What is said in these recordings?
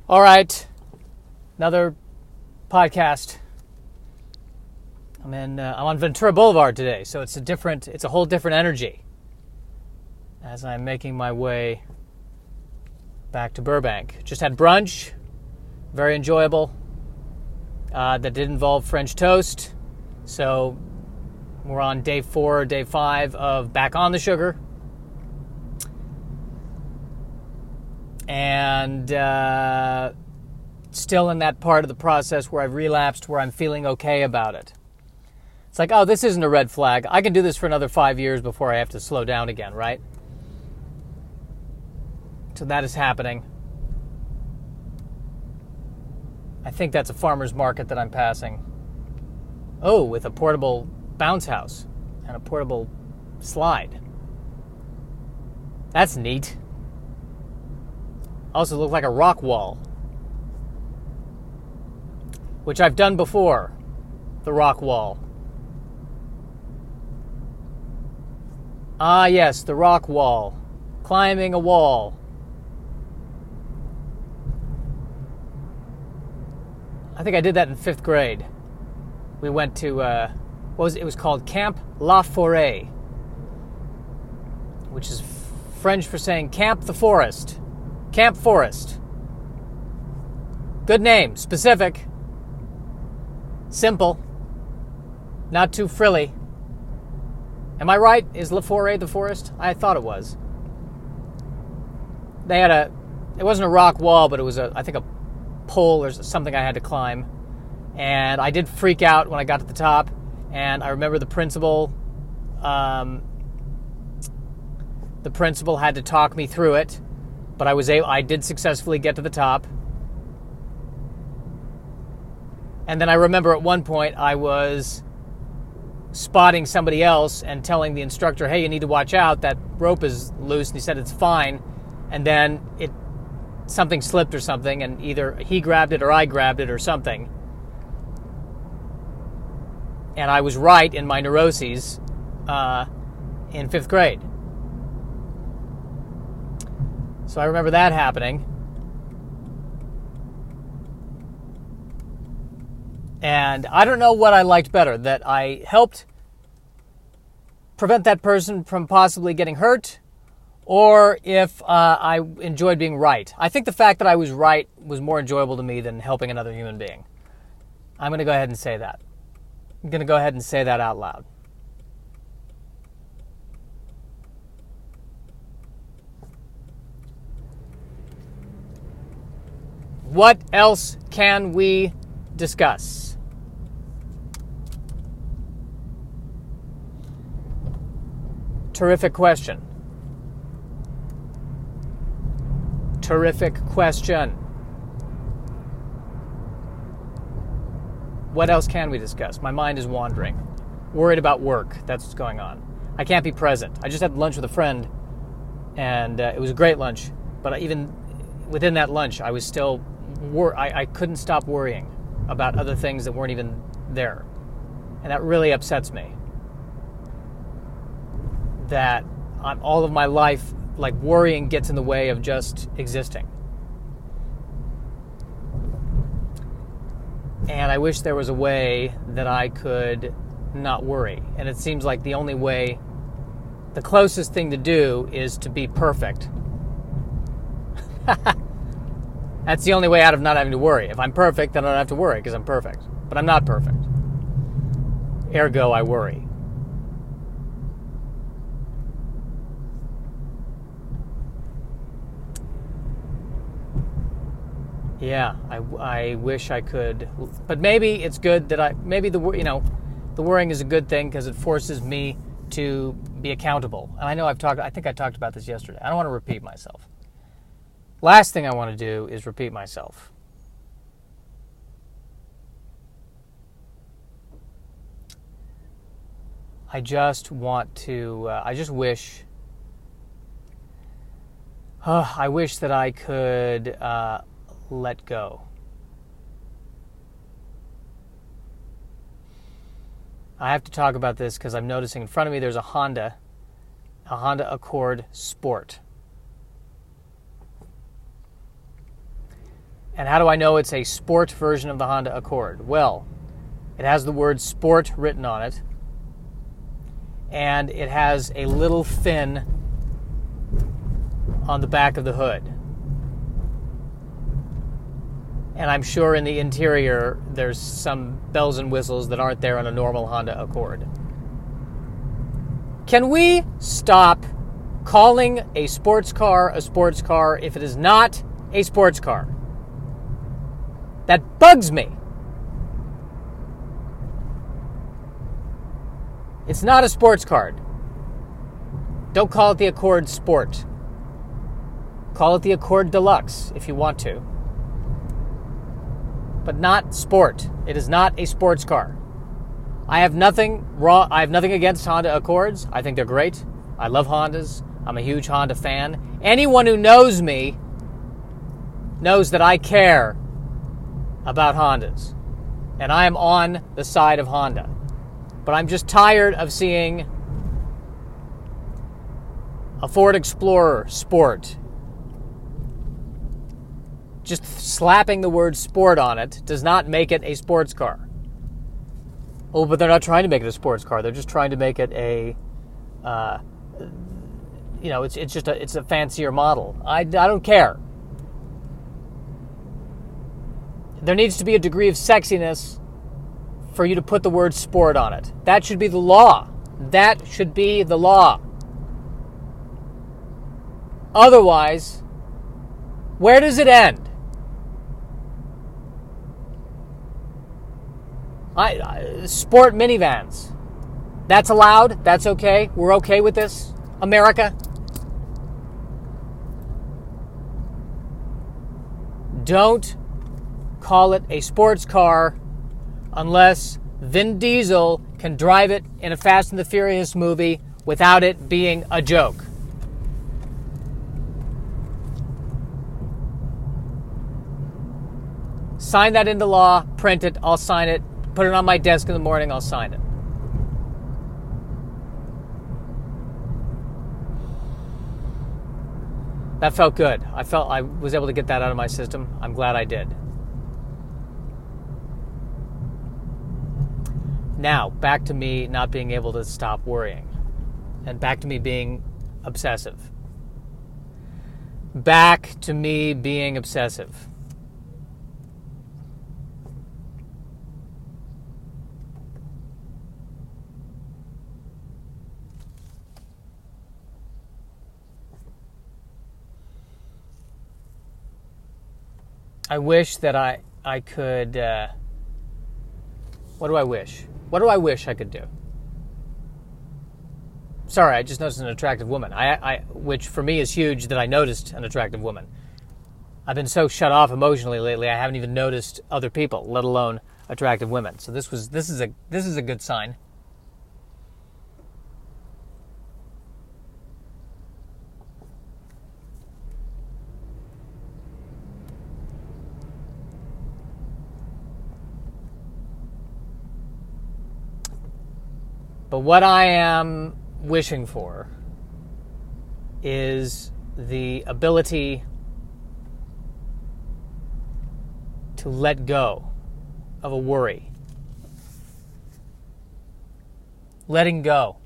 All right, another podcast. I'm on Ventura Boulevard today, so it's a whole different energy as I'm making my way back to Burbank. Just had brunch, very enjoyable. That did involve French toast, so we're on day 4 or day 5 of back on the sugar. And still in that part of the process where I've relapsed, where I'm feeling okay about it. It's like, oh, this isn't a red flag. I can do this for another 5 years before I have to slow down again, right? So that is happening. I think that's a farmer's market that I'm passing. Oh, with a portable bounce house and a portable slide. That's neat. Also look like a rock wall, which I've done before, the rock wall. Ah, yes, the rock wall, climbing a wall. I think I did that in 5th grade. We went to, it was called Camp La Forêt, which is French for saying Camp the Forest. Camp Forest. Good name. Specific. Simple. Not too frilly. Am I right? Is La Forêt the forest? I thought it was. It wasn't a rock wall, but it was I think a pole or something I had to climb. And I did freak out when I got to the top. And I remember the principal had to talk me through it. But I did successfully get to the top. And then I remember at one point I was spotting somebody else and telling the instructor, hey, you need to watch out, that rope is loose, and he said it's fine. And then something slipped or something, and either he grabbed it or I grabbed it or something. And I was right in my neuroses in 5th grade. So I remember that happening. And I don't know what I liked better, that I helped prevent that person from possibly getting hurt, or if I enjoyed being right. I think the fact that I was right was more enjoyable to me than helping another human being. I'm going to go ahead and say that. I'm going to go ahead and say that out loud. What else can we discuss? Terrific question. Terrific question. What else can we discuss? My mind is wandering. Worried about work. That's what's going on. I can't be present. I just had lunch with a friend, and it was a great lunch. But even within that lunch, I was still... I couldn't stop worrying about other things that weren't even there. And that really upsets me. That all of my life, like, worrying gets in the way of just existing. And I wish there was a way that I could not worry. And it seems like the only way, the closest thing to do is to be perfect. That's the only way out of not having to worry. If I'm perfect, then I don't have to worry because I'm perfect. But I'm not perfect. Ergo, I worry. Yeah, I wish I could. But maybe it's good that the worrying is a good thing because it forces me to be accountable. And I think I talked about this yesterday. I don't want to repeat myself. Last thing I want to do is repeat myself. I just want to, I wish that I could let go. I have to talk about this because I'm noticing in front of me there's a Honda Accord Sport. And how do I know it's a sport version of the Honda Accord? Well, it has the word sport written on it, and it has a little fin on the back of the hood. And I'm sure in the interior there's some bells and whistles that aren't there on a normal Honda Accord. Can we stop calling a sports car if it is not a sports car? That bugs me. It's not a sports car. Don't call it the Accord Sport. Call it the Accord Deluxe if you want to. But not sport. It is not a sports car. I have nothing against Honda Accords. I think they're great. I love Hondas. I'm a huge Honda fan. Anyone who knows me knows that I care about Hondas. And I am on the side of Honda. But I'm just tired of seeing a Ford Explorer Sport. Just slapping the word sport on it does not make it a sports car. Oh, but they're not trying to make it a sports car. They're just trying to make it a, it's a fancier model. I don't care. There needs to be a degree of sexiness for you to put the word sport on it. That should be the law. That should be the law. Otherwise, where does it end? Sport minivans. That's allowed? That's okay? We're okay with this? America? Don't call it a sports car unless Vin Diesel can drive it in a Fast and the Furious movie without it being a joke. Sign that into law, print it, I'll sign it, put it on my desk in the morning, I'll sign it. That felt good. I was able to get that out of my system. I'm glad I did. Now, back to me not being able to stop worrying. And back to me being obsessive. Back to me being obsessive. I wish that I could... what do I wish? What do I wish I could do? Sorry, I just noticed an attractive woman. Which for me is huge that I noticed an attractive woman. I've been so shut off emotionally lately, I haven't even noticed other people, let alone attractive women. So this is a good sign. But what I am wishing for is the ability to let go of a worry. Letting go.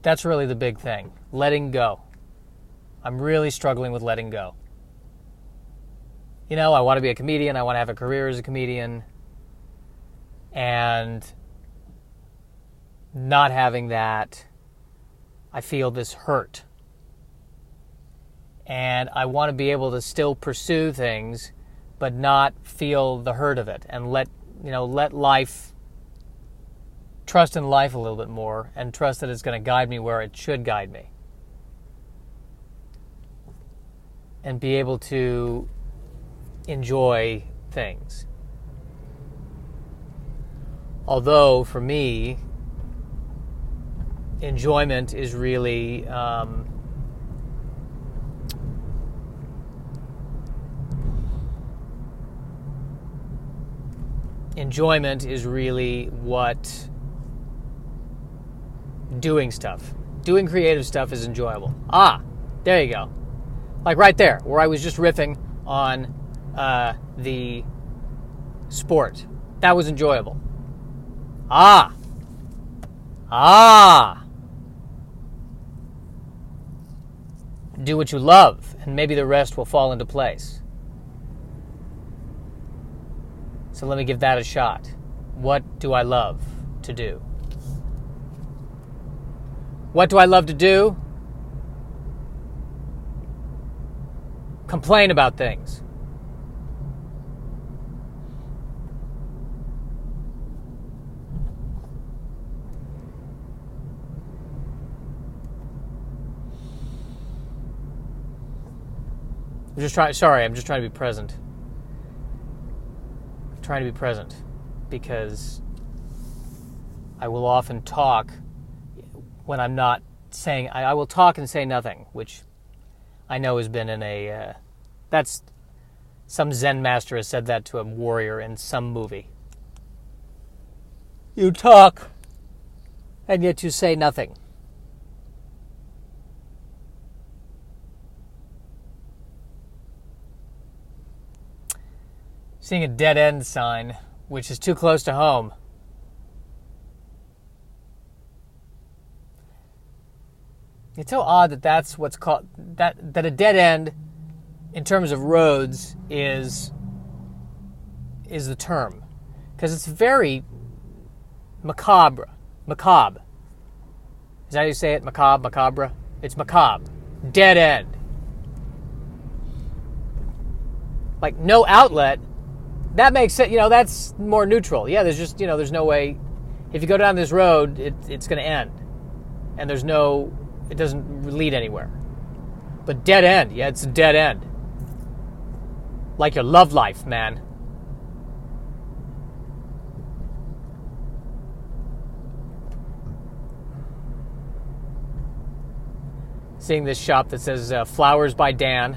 That's really the big thing. Letting go. I'm really struggling with letting go. You know, I want to be a comedian. I want to have a career as a comedian. And not having that, I feel this hurt. And I want to be able to still pursue things, but not feel the hurt of it. And let life, trust in life a little bit more, and trust that it's going to guide me where it should guide me. And be able to enjoy things. Although, for me, enjoyment is really what doing creative stuff is enjoyable. There you go. Like right there, where I was just riffing on the sport. That was enjoyable. Ah. Do what you love, and maybe the rest will fall into place. So let me give that a shot. What do I love to do? What do I love to do? Complain about things. I'm just trying to be present. I'm trying to be present because I will often talk when I'm not saying, I will talk and say nothing, which I know has been in a, that's, some Zen master has said that to a warrior in some movie. You talk, and yet you say nothing. Seeing a dead end sign, which is too close to home. It's so odd that that's what's called, that a dead end in terms of roads is the term. Because it's very macabre. Macabre. Is that how you say it? Macabre? Macabre? It's macabre. Dead end. Like no outlet. That makes it, that's more neutral. Yeah, there's just, there's no way. If you go down this road, it's going to end. And it doesn't lead anywhere. But dead end, yeah, it's a dead end. Like your love life, man. Seeing this shop that says Flowers by Dan,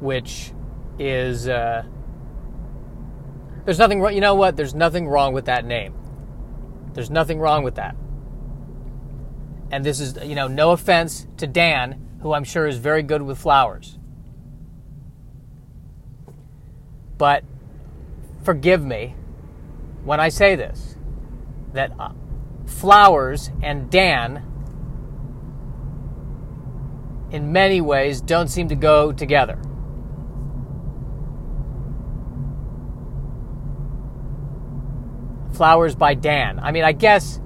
which is, there's nothing wrong, you know what? There's nothing wrong with that name. There's nothing wrong with that. And this is, no offense to Dan, who I'm sure is very good with flowers. But forgive me when I say this, that flowers and Dan in many ways don't seem to go together. Flowers by Dan. I mean, I guess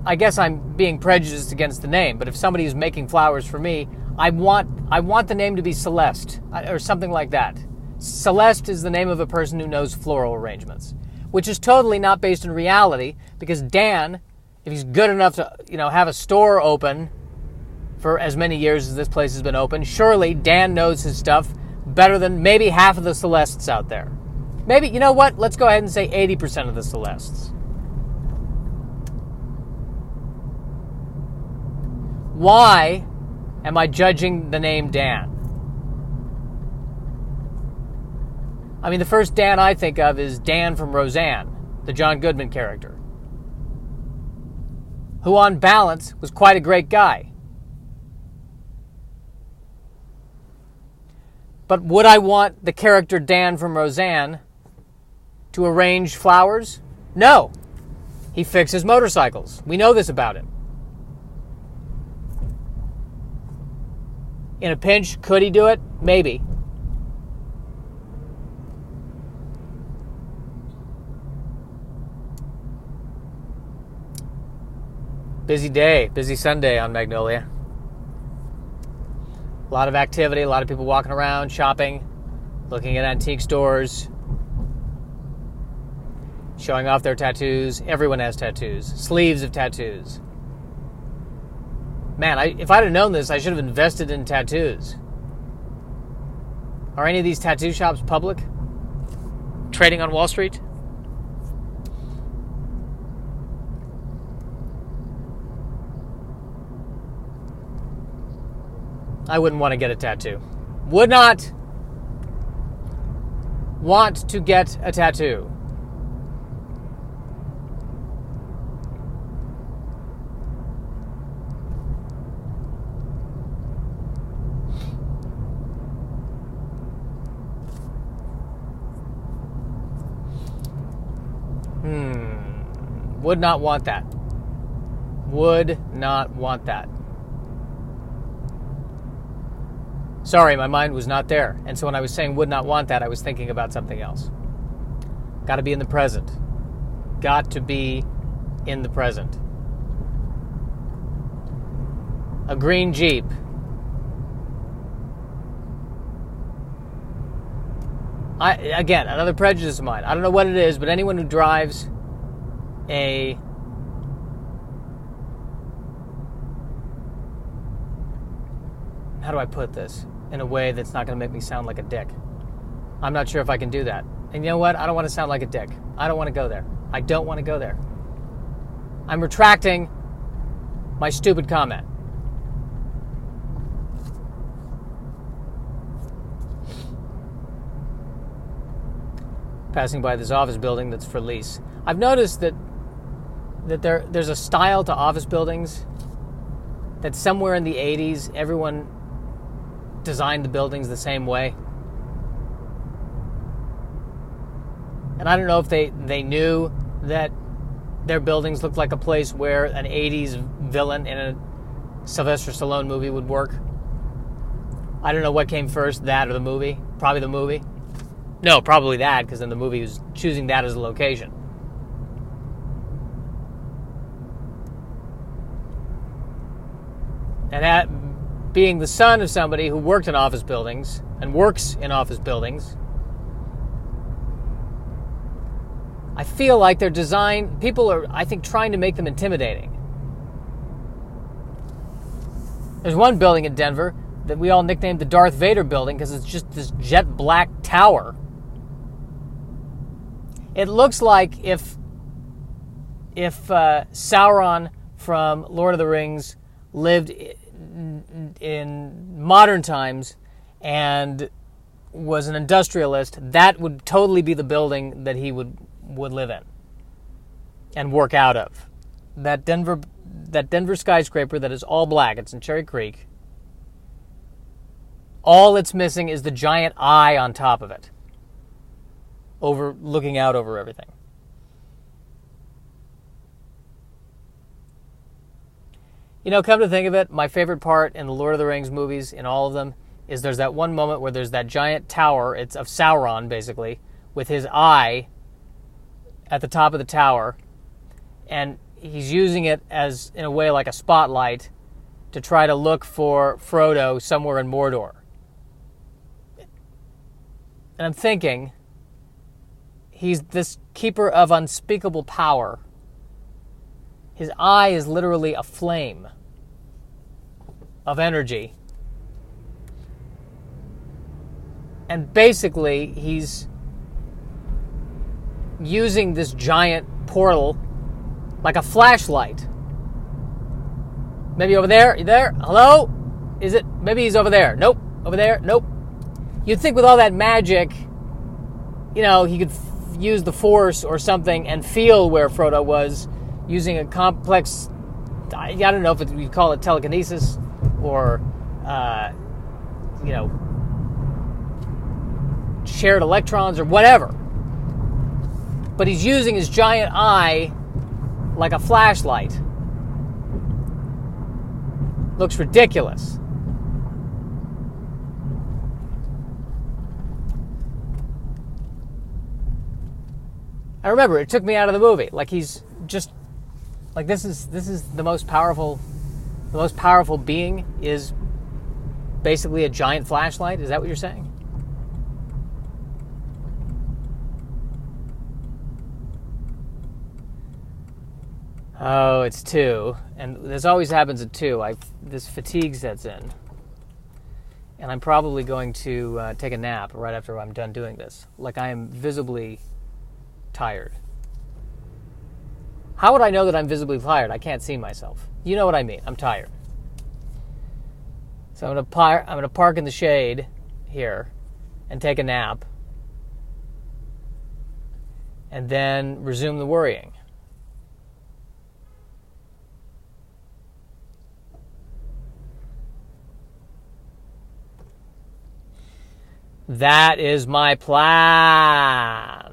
I'm being prejudiced against the name, but if somebody is making flowers for me, I want the name to be Celeste or something like that. Celeste is the name of a person who knows floral arrangements, which is totally not based in reality, because Dan, if he's good enough to, have a store open for as many years as this place has been open, surely Dan knows his stuff better than maybe half of the Celestes out there. Maybe, you know what? Let's go ahead and say 80% of the Celestes. Why am I judging the name Dan? I mean, the first Dan I think of is Dan from Roseanne, the John Goodman character, who on balance was quite a great guy. But would I want the character Dan from Roseanne to arrange flowers? No. He fixes motorcycles. We know this about him. In a pinch, could he do it? Maybe. Busy day, busy Sunday on Magnolia. A lot of activity, a lot of people walking around, shopping, looking at antique stores, showing off their tattoos. Everyone has tattoos. Sleeves of tattoos. Man, if I'd have known this, I should have invested in tattoos. Are any of these tattoo shops public? Trading on Wall Street? I wouldn't want to get a tattoo. Would not want to get a tattoo. Would not want that. Would not want that. Sorry, my mind was not there. And so when I was saying would not want that, I was thinking about something else. Got to be in the present. Got to be in the present. A green Jeep. Again, another prejudice of mine. I don't know what it is, but anyone who drives a how do I put this in a way that's not going to make me sound like a dick? I'm not sure if I can do that. And you know what? I don't want to sound like a dick. I don't want to go there. I don't want to go there. I'm retracting my stupid comment. Passing by this office building that's for lease. I've noticed that there's a style to office buildings that somewhere in the 80s, everyone designed the buildings the same way. And I don't know if they knew that their buildings looked like a place where an 80s villain in a Sylvester Stallone movie would work. I don't know what came first, that or the movie. Probably the movie. No, probably that, because then the movie was choosing that as a location. And that, being the son of somebody who worked in office buildings and works in office buildings, I feel like they're designed, people are, I think, trying to make them intimidating. There's one building in Denver that we all nicknamed the Darth Vader building because it's just this jet black tower. It looks like if Sauron from Lord of the Rings lived in modern times and was an industrialist, that would totally be the building that he would live in and work out of. That Denver skyscraper that is all black, it's in Cherry Creek. All it's missing is the giant eye on top of it, looking out over everything. You know, come to think of it, my favorite part in the Lord of the Rings movies, in all of them, is there's that one moment where there's that giant tower, it's of Sauron, basically, with his eye at the top of the tower, and he's using it as, in a way, like a spotlight to try to look for Frodo somewhere in Mordor. And I'm thinking, he's this keeper of unspeakable power. His eye is literally a flame of energy. And basically, he's using this giant portal like a flashlight. Maybe over there? You there? Hello? Is it? Maybe he's over there. Nope. Over there? Nope. You'd think with all that magic, you know, he could use the Force or something and feel where Frodo was using a complex, I don't know if we call it telekinesis or, shared electrons or whatever. But he's using his giant eye like a flashlight. Looks ridiculous. I remember it took me out of the movie. Like he's just like this is the most powerful being is basically a giant flashlight. Is that what you're saying? Oh, it's 2. And this always happens at 2. This fatigue sets in. And I'm probably going to take a nap right after I'm done doing this. Like I am visibly tired. How would I know that I'm visibly tired? I can't see myself. You know what I mean. I'm tired. So I'm going to park in the shade here and take a nap. And then resume the worrying. That is my plan.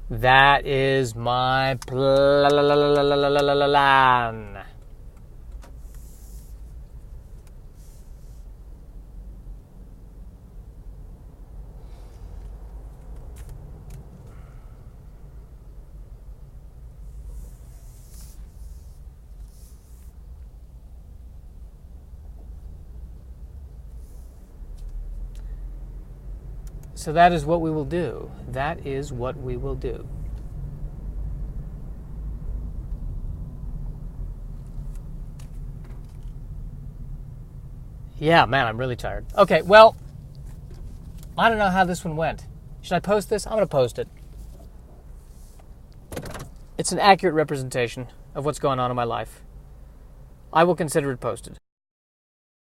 That is my plan. So that is what we will do. That is what we will do. Yeah, man, I'm really tired. Okay, well, I don't know how this one went. Should I post this? I'm going to post it. It's an accurate representation of what's going on in my life. I will consider it posted.